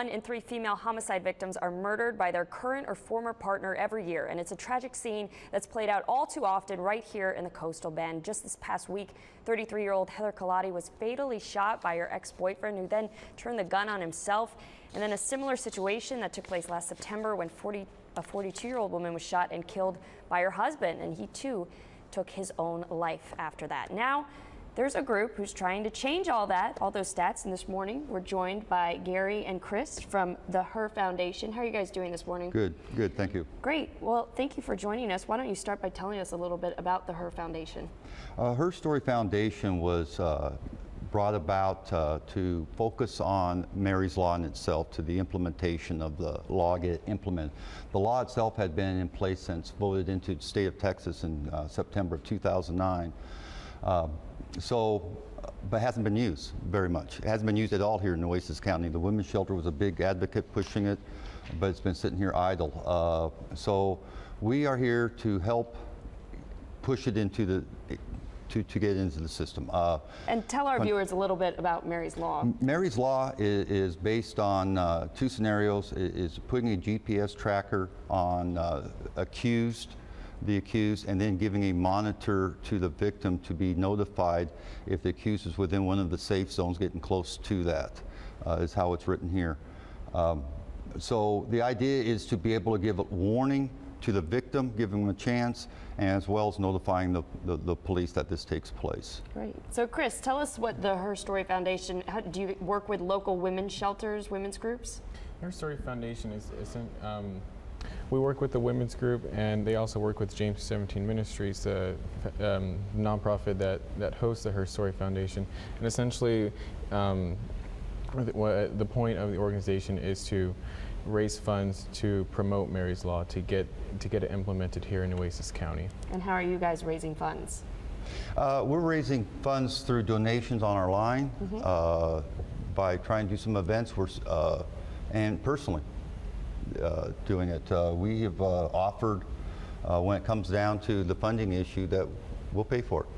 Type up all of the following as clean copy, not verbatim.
1 in 3 female homicide victims are murdered by their current or former partner every year, and it's a tragic scene that's played out all too often right here in the Coastal Bend. Just this past week, 33-year-old Heather Kaladi was fatally shot by her ex-boyfriend, who then turned the gun on himself. And then a similar situation that took place last September when a 42-year-old woman was shot and killed by her husband, and he too took his own life after that. Now, there's a group who's trying to change all those stats, and this morning we're joined by Gary and Chris from the Her Foundation. How are you guys doing this morning? Good, thank you. Great. Well, thank you for joining us. Why don't you start by telling us a little bit about the Her Foundation? Her Story Foundation was brought about to focus on Mary's Law in itself, to the implementation of the law get implemented. The law itself had been in place since voted into the state of Texas in September of 2009. But hasn't been used very much. It hasn't been used at all here in Nueces County. The women's shelter was a big advocate pushing it, but it's been sitting here idle. So we are here to help push it into the to get into the system. And tell our viewers a little bit about Mary's Law. Mary's Law is based on 2 scenarios. It is putting a GPS tracker on the accused, and then giving a monitor to the victim to be notified if the accused is within one of the safe zones, getting close to that, is how it's written here. So the idea is to be able to give a warning to the victim, give them a chance, as well as notifying the police that this takes place. Great. So Chris, tell us what the Her Story Foundation, do you work with local women's shelters, women's groups? Her Story Foundation we work with the women's group, and they also work with James 17 Ministries, the nonprofit that hosts the Her Story Foundation. And essentially, the point of the organization is to raise funds to promote Mary's Law, to get it implemented here in Nueces County. And how are you guys raising funds? We're raising funds through donations on our line, by trying to do some events, and personally doing it. We have offered, when it comes down to the funding issue, that we'll pay for it.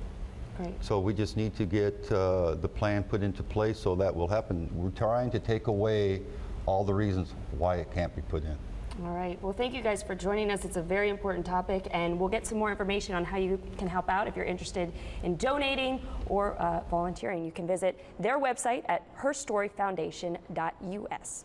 Great. So we just need to get the plan put into place so that will happen. We're trying to take away all the reasons why it can't be put in. All right. Well, thank you guys for joining us. It's a very important topic, and we'll get some more information on how you can help out. If you're interested in donating or volunteering, you can visit their website at herstoryfoundation.us.